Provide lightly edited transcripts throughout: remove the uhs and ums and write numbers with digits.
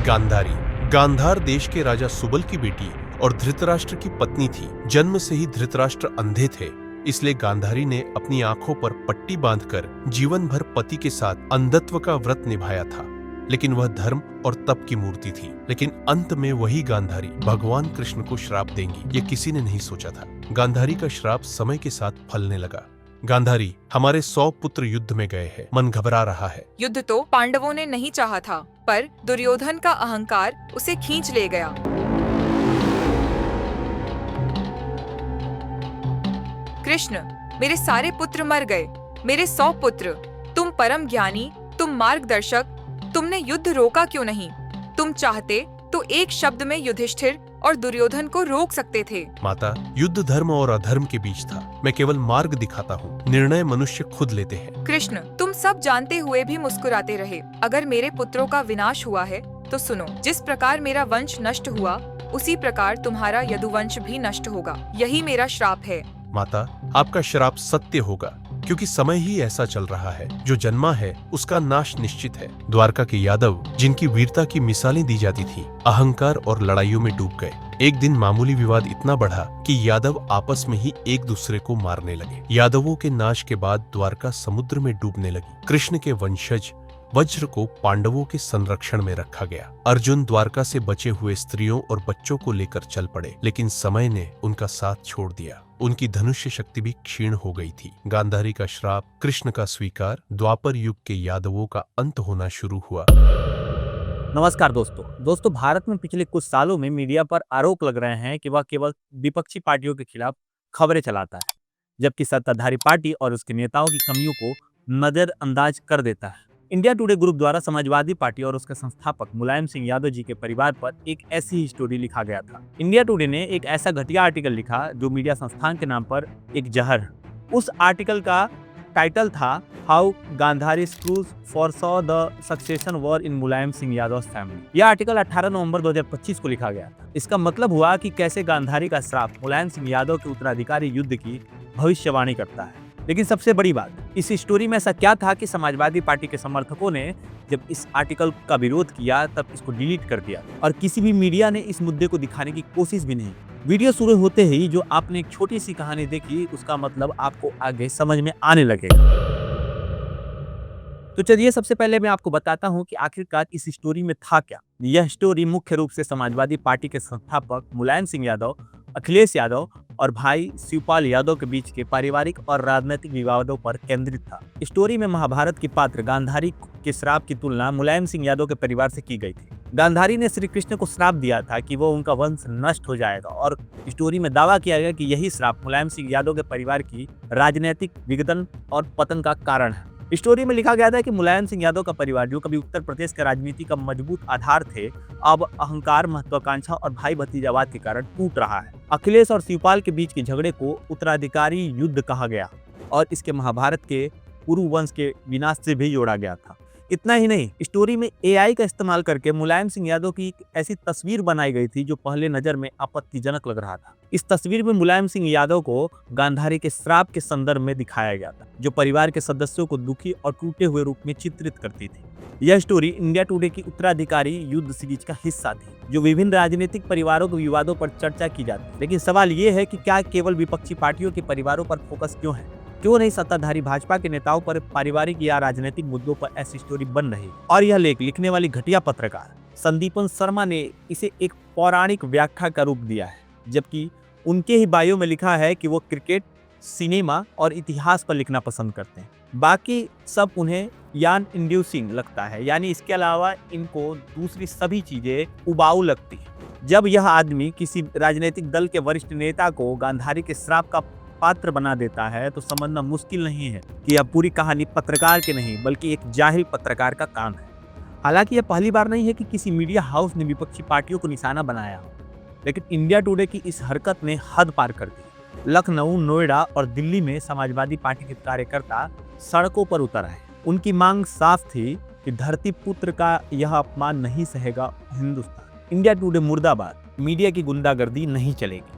गांधारी। गांधार देश के राजा सुबल की बेटी और धृतराष्ट्र की पत्नी थी। जन्म से ही धृतराष्ट्र अंधे थे, इसलिए गांधारी ने अपनी आंखों पर पट्टी बांधकर जीवन भर पति के साथ अंधत्व का व्रत निभाया था। लेकिन वह धर्म और तप की मूर्ति थी। लेकिन अंत में वही गांधारी भगवान कृष्ण को श्राप देंगी, ये किसी ने नहीं सोचा था। गांधारी का श्राप समय के साथ फलने लगा। गांधारी, हमारे 100 पुत्र युद्ध में गए हैं, मन घबरा रहा है। युद्ध तो पांडवों ने नहीं चाहा था, पर दुर्योधन का अहंकार उसे खींच ले गया। कृष्ण, मेरे सारे पुत्र मर गए, मेरे 100 पुत्र। तुम परम ज्ञानी, तुम मार्गदर्शक, तुमने युद्ध रोका क्यों नहीं? तुम चाहते तो एक शब्द में युधिष्ठिर और दुर्योधन को रोक सकते थे। माता, युद्ध धर्म और अधर्म के बीच था। मैं केवल मार्ग दिखाता हूँ, निर्णय मनुष्य खुद लेते हैं। कृष्ण, तुम सब जानते हुए भी मुस्कुराते रहे। अगर मेरे पुत्रों का विनाश हुआ है तो सुनो, जिस प्रकार मेरा वंश नष्ट हुआ, उसी प्रकार तुम्हारा यदुवंश भी नष्ट होगा। यही मेरा श्राप है। माता, आपका श्राप सत्य होगा, क्योंकि समय ही ऐसा चल रहा है। जो जन्मा है उसका नाश निश्चित है। द्वारका के यादव, जिनकी वीरता की मिसालें दी जाती थी, अहंकार और लड़ाइयों में डूब गए। एक दिन मामूली विवाद इतना बढ़ा कि यादव आपस में ही एक दूसरे को मारने लगे। यादवों के नाश के बाद द्वारका समुद्र में डूबने लगी। कृष्ण के वंशज वज्र को पांडवों के संरक्षण में रखा गया। अर्जुन द्वारका से बचे हुए स्त्रियों और बच्चों को लेकर चल पड़े, लेकिन समय ने उनका साथ छोड़ दिया। उनकी धनुष्य शक्ति भी क्षीण हो गई थी। गांधारी का श्राप, कृष्ण का स्वीकार, द्वापर युग के यादवों का अंत होना शुरू हुआ। नमस्कार दोस्तों, भारत में पिछले कुछ सालों में मीडिया पर आरोप लग रहे हैं कि वह केवल विपक्षी पार्टियों के खिलाफ खबरें चलाता है, जबकि सत्ताधारी पार्टी और उसके नेताओं की कमियों को नजरअंदाज कर देता है। इंडिया टुडे ग्रुप द्वारा समाजवादी पार्टी और उसके संस्थापक मुलायम सिंह यादव जी के परिवार पर एक ऐसी ही स्टोरी लिखा गया था। इंडिया टुडे ने एक ऐसा घटिया आर्टिकल लिखा जो मीडिया संस्थान के नाम पर एक जहर है। उस आर्टिकल का टाइटल था how Gandhari screws foresaw the succession war in Mulayam Singh Yadav family. यह आर्टिकल 18 नवंबर 2025 को लिखा गया था। इसका मतलब हुआ कि कैसे गांधारी का श्राप मुलायम सिंह यादव के उत्तराधिकारी युद्ध की भविष्यवाणी करता है। लेकिन सबसे बड़ी बात, इस स्टोरी में ऐसा क्या था कि समाजवादी पार्टी के समर्थकों ने जब इस आर्टिकल का विरोध किया तब इसको डिलीट कर दिया और किसी भी मीडिया ने इस मुद्दे को दिखाने की कोशिश भी नहीं। वीडियो शुरू होते ही जो आपने एक छोटी सी कहानी देखी, उसका मतलब आपको आगे समझ में आने लगेगा। तो चलिए सबसे पहले मैं आपको बताता हूँ कि आखिरकार इस स्टोरी में था क्या। यह स्टोरी मुख्य रूप से समाजवादी पार्टी के संस्थापक मुलायम सिंह यादव, अखिलेश यादव और भाई शिवपाल यादव के बीच के पारिवारिक और राजनीतिक विवादों पर केंद्रित था। स्टोरी में महाभारत के पात्र गांधारी के श्राप की तुलना मुलायम सिंह यादव के परिवार से की गई थी। गांधारी ने श्री कृष्ण को श्राप दिया था कि वो उनका वंश नष्ट हो जाएगा और स्टोरी में दावा किया गया कि यही श्राप मुलायम सिंह यादव के परिवार की राजनीतिक विघटन और पतन का कारण है। स्टोरी में लिखा गया था कि मुलायम सिंह यादव का परिवार, जो कभी उत्तर प्रदेश के राजनीति का मजबूत आधार थे, अब अहंकार, महत्वाकांक्षा और भाई भतीजावाद के कारण टूट रहा है। अखिलेश और शिवपाल के बीच के झगड़े को उत्तराधिकारी युद्ध कहा गया और इसके महाभारत के कुरु वंश के विनाश से भी जोड़ा गया था। इतना ही नहीं, स्टोरी में AI का इस्तेमाल करके मुलायम सिंह यादव की एक ऐसी तस्वीर बनाई गई थी जो पहले नजर में आपत्तिजनक लग रहा था। इस तस्वीर में मुलायम सिंह यादव को गांधारी के श्राप के संदर्भ में दिखाया गया था, जो परिवार के सदस्यों को दुखी और टूटे हुए रूप में चित्रित करती थी। यह स्टोरी इंडिया टुडे की उत्तराधिकारी युद्ध सीरीज का हिस्सा थी, जो विभिन्न राजनीतिक परिवारों के विवादों पर चर्चा की जाती है। लेकिन सवाल ये है कि क्या केवल विपक्षी पार्टियों के परिवारों पर फोकस क्यों है? क्यों नहीं सत्ताधारी भाजपा के नेताओं पर पारिवारिक या राजनीतिक मुद्दों पर ऐसी स्टोरी बन रही? और यह लेख लिखने वाली घटिया पत्रकार संदीपन शर्मा ने इसे एक पौराणिक व्याख्या का रूप दिया है, जबकि उनके ही बायो में लिखा है कि वो क्रिकेट, सिनेमा और इतिहास पर लिखना पसंद करते हैं। बाकी सब उन्हें यान इंड्यूसिंग लगता है, यानी इसके अलावा इनको दूसरी सभी चीजें उबाऊ लगती है। जब यह आदमी किसी राजनीतिक दल के वरिष्ठ नेता को गांधारी के श्राप का पात्र बना देता है तो समझना मुश्किल नहीं है कि यह पूरी कहानी पत्रकार के नहीं बल्कि एक जाहिल पत्रकार का काम है। हालांकि यह पहली बार नहीं है कि किसी मीडिया हाउस ने विपक्षी पार्टियों को निशाना बनाया हो, लेकिन इंडिया टुडे की इस हरकत ने हद पार कर दी। लखनऊ, नोएडा और दिल्ली में समाजवादी पार्टी के कार्यकर्ता सड़कों पर उतर आए। उनकी मांग साफ थी कि धरती पुत्र का यह अपमान नहीं सहेगा हिंदुस्तान। इंडिया टुडे मुर्दाबाद, मीडिया की गुंडागर्दी नहीं चलेगी।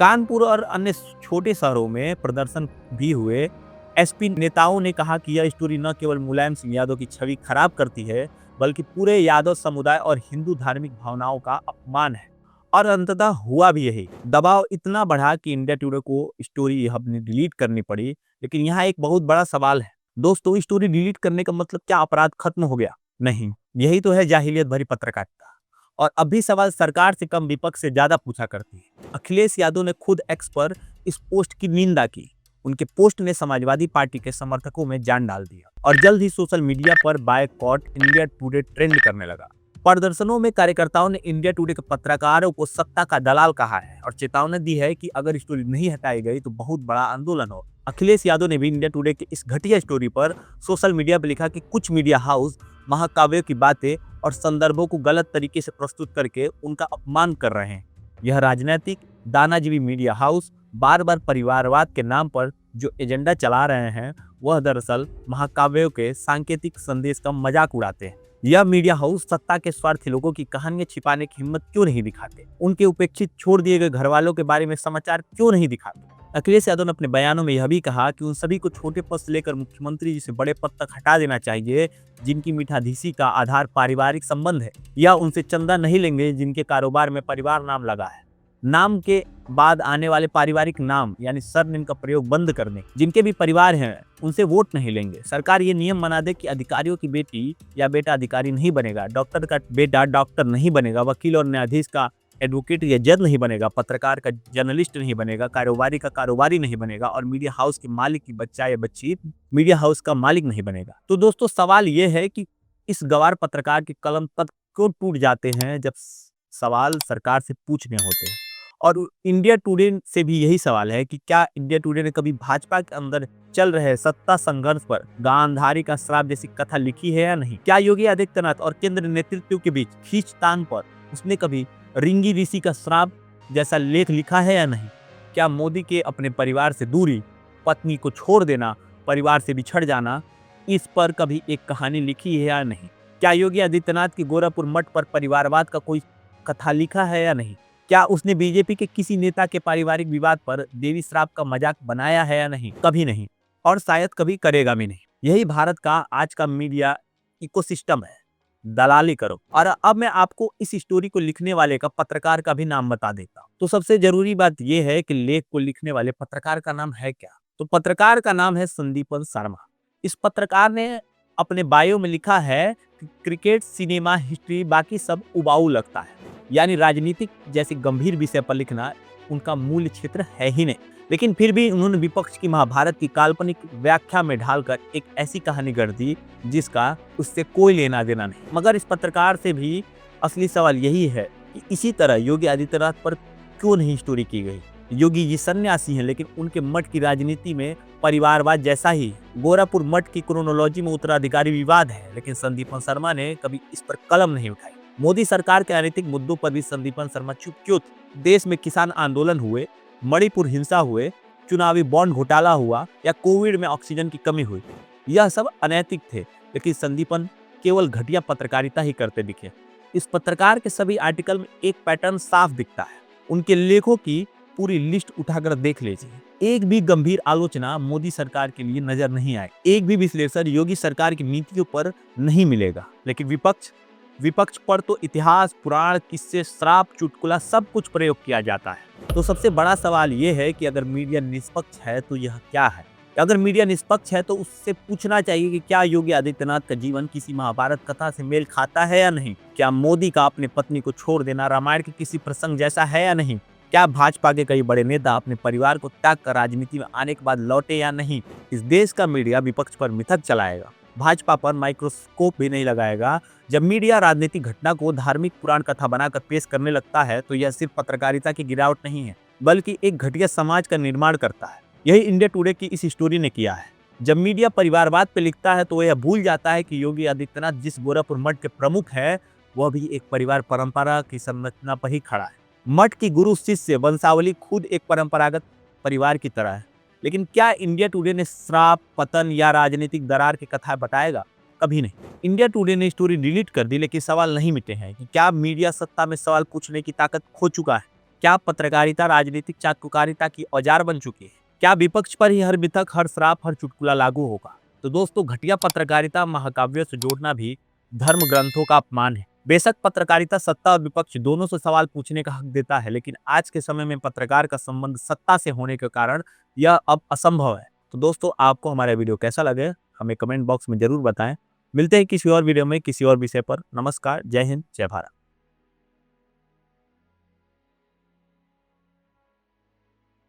कानपुर और अन्य छोटे शहरों में प्रदर्शन भी हुए। एसपी नेताओं ने कहा कि यह स्टोरी न केवल मुलायम सिंह यादव की छवि खराब करती है, बल्कि पूरे यादव समुदाय और हिंदू धार्मिक भावनाओं का अपमान है। और अंततः हुआ भी यही। दबाव इतना बढ़ा कि इंडिया टुडे को स्टोरी अपनी डिलीट करनी पड़ी। लेकिन यहाँ एक बहुत बड़ा सवाल है दोस्तों, स्टोरी डिलीट करने का मतलब क्या अपराध खत्म हो गया? नहीं, यही तो है जाहिलियत भरी पत्रकारिता। और अब भी सवाल सरकार से कम विपक्ष से ज्यादा पूछा करती है। अखिलेश यादव ने खुद एक्स पर इस पोस्ट की निंदा की। उनके पोस्ट ने समाजवादी पार्टी के समर्थकों में जान डाल दिया और जल्द ही सोशल मीडिया पर बायकॉट इंडिया टुडे ट्रेंड करने लगा। प्रदर्शनों में कार्यकर्ताओं ने इंडिया टुडे के पत्रकारों को सत्ता का दलाल कहा है और चेतावनी दी है कि अगर स्टोरी नहीं हटाई गई तो बहुत बड़ा आंदोलन हो। अखिलेश यादव ने भी इंडिया टुडे के इस घटिया स्टोरी पर सोशल मीडिया पर लिखा कि कुछ मीडिया हाउस महाकाव्यों की बातें और संदर्भों को गलत तरीके से प्रस्तुत करके उनका अपमान कर रहे हैं। यह राजनीतिक दानाजीवी मीडिया हाउस बार बार परिवारवाद के नाम पर जो एजेंडा चला रहे हैं, वह दरअसल महाकाव्यों के सांकेतिक संदेश का मजाक उड़ाते हैं। यह मीडिया हाउस सत्ता के स्वार्थी लोगों की कहानियां छिपाने की हिम्मत क्यों नहीं दिखाते? उनके उपेक्षित छोड़ दिए गए घर वालों के बारे में समाचार क्यों नहीं दिखाते? अखिलेश यादव ने अपने बयानों में यह भी कहा कि उन सभी को छोटे पद से लेकर मुख्यमंत्री जिसे बड़े पद तक हटा देना चाहिए जिनकी मीठाधीसी का आधार पारिवारिक संबंध है, या उनसे चंदा नहीं लेंगे जिनके कारोबार में परिवार नाम लगा है। नाम के बाद आने वाले पारिवारिक नाम यानी सरनेम का प्रयोग बंद करने, जिनके भी परिवार हैं उनसे वोट नहीं लेंगे। सरकार ये नियम बना दे कि अधिकारियों की बेटी या बेटा अधिकारी नहीं बनेगा, डॉक्टर का बेटा डॉक्टर नहीं बनेगा, वकील और न्यायाधीश का एडवोकेट या जज नहीं बनेगा, पत्रकार का जर्नलिस्ट नहीं बनेगा, कारोबारी का कारोबारी नहीं बनेगा और मीडिया हाउस के मालिक की बच्चा या बच्ची मीडिया हाउस का मालिक नहीं बनेगा। तो दोस्तों सवाल ये है कि इस गवार पत्रकार के कलम तक क्यों टूट जाते हैं जब सवाल सरकार से पूछने होते हैं। और इंडिया टुडे से भी यही सवाल है कि क्या इंडिया टुडे ने कभी भाजपा के अंदर चल रहे सत्ता संघर्ष पर गांधारी का श्राप जैसी कथा लिखी है या नहीं? क्या योगी आदित्यनाथ और केंद्र नेतृत्व के बीच खींचतान पर उसने कभी रिंगी ऋषि का श्राप जैसा लेख लिखा है या नहीं? क्या मोदी के अपने परिवार से दूरी, पत्नी को छोड़ देना, परिवार से बिछड़ जाना, इस पर कभी एक कहानी लिखी है या नहीं? क्या योगी आदित्यनाथ की गोरखपुर मठ पर परिवारवाद का कोई कथा लिखा है या नहीं? क्या उसने बीजेपी के किसी नेता के पारिवारिक विवाद पर देवी श्राप का मजाक बनाया है या नहीं? कभी नहीं, और शायद कभी करेगा भी नहीं। यही भारत का आज का मीडिया इकोसिस्टम है, दलाली करो। और अब मैं आपको इस स्टोरी को लिखने वाले का, पत्रकार का भी नाम बता देता हूँ। तो सबसे जरूरी बात यह है कि लेख को लिखने वाले पत्रकार का नाम है क्या? तो पत्रकार का नाम है संदीपन शर्मा। इस पत्रकार ने अपने बायो में लिखा है कि क्रिकेट, सिनेमा, हिस्ट्री, बाकी सब उबाऊ लगता है, यानी राजनीतिक जैसे गंभीर विषय पर लिखना उनका मूल क्षेत्र है ही नहीं। लेकिन फिर भी उन्होंने विपक्ष की महाभारत की काल्पनिक व्याख्या में ढालकर एक ऐसी कहानी गढ़ दी जिसका उससे कोई लेना देना नहीं। मगर इस पत्रकार से भी असली सवाल यही है कि इसी तरह योगी आदित्यनाथ पर क्यों नहीं स्टोरी की गई? योगी जी सन्यासी हैं, लेकिन उनके मठ की राजनीति में परिवारवाद जैसा ही। गोरखपुर मठ की क्रोनोलॉजी में उत्तराधिकारी विवाद है, लेकिन संदीपन शर्मा ने कभी इस पर कलम नहीं उठाई। मोदी सरकार के अनैतिक मुद्दों पर भी संदीपन शर्मा चुप क्यों थे? देश में किसान आंदोलन हुए, मणिपुर हिंसा हुए, चुनावी बॉन्ड घोटाला हुआ या कोविड में ऑक्सीजन की कमी हुई, यह सब अनैतिक थे, लेकिन संदीपन केवल घटिया पत्रकारिता ही करते दिखे। इस पत्रकार के सभी आर्टिकल में एक पैटर्न साफ दिखता है। उनके लेखों की पूरी लिस्ट उठाकर देख लीजिए, एक भी गंभीर आलोचना मोदी सरकार के लिए नजर नहीं आए, एक भी विश्लेषण योगी सरकार की नीतियों पर नहीं मिलेगा। लेकिन विपक्ष पर तो इतिहास, पुराण, किस्से, श्राप, चुटकुला सब कुछ प्रयोग किया जाता है। तो सबसे बड़ा सवाल यह है कि अगर मीडिया निष्पक्ष है तो यह क्या है? अगर मीडिया निष्पक्ष है तो उससे पूछना चाहिए कि क्या योगी आदित्यनाथ का जीवन किसी महाभारत कथा से मेल खाता है या नहीं? क्या मोदी का अपनी पत्नी को छोड़ देना रामायण के किसी प्रसंग जैसा है या नहीं? क्या भाजपा के कई बड़े नेता अपने परिवार को त्याग कर राजनीति में आने के बाद लौटे या नहीं? इस देश का मीडिया विपक्ष पर मिथक चलाएगा, भाजपा पर माइक्रोस्कोप भी नहीं लगाएगा। जब मीडिया राजनीतिक घटना को धार्मिक पुराण कथा बनाकर पेश करने लगता है तो यह सिर्फ पत्रकारिता की गिरावट नहीं है, बल्कि एक घटिया समाज का निर्माण करता है। यही इंडिया टुडे की इस स्टोरी ने किया है। जब मीडिया परिवारवाद पे लिखता है तो यह भूल जाता है कि योगी आदित्यनाथ जिस गोरखपुर मठ के प्रमुख है, वह भी एक परिवार परंपरा की संरचना पर ही खड़ा है। मठ की गुरु शिष्य वंशावली खुद एक परंपरागत परिवार की तरह है। लेकिन क्या इंडिया टुडे ने श्राप, पतन या राजनीतिक दरार की कथा बताएगा? कभी नहीं। इंडिया टुडे ने स्टोरी डिलीट कर दी, लेकिन सवाल नहीं मिटे हैं कि क्या मीडिया सत्ता में सवाल पूछने की ताकत खो चुका है? क्या पत्रकारिता राजनीतिक चाटुकारिता की औजार बन चुकी है? क्या विपक्ष पर ही हर मिथक, हर श्राप, हर चुटकुला लागू होगा? तो दोस्तों, घटिया पत्रकारिता महाकाव्यों से जोड़ना भी धर्म ग्रंथों का अपमान है। बेशक पत्रकारिता सत्ता और विपक्ष दोनों से सवाल पूछने का हक देता है, लेकिन आज के समय में पत्रकार का संबंध सत्ता से होने के कारण यह अब असंभव है। तो दोस्तों, आपको हमारा वीडियो कैसा लगे हमें कमेंट बॉक्स में जरूर बताएं। मिलते हैं किसी और वीडियो में किसी और विषय पर। नमस्कार, जय हिंद, जय भारत।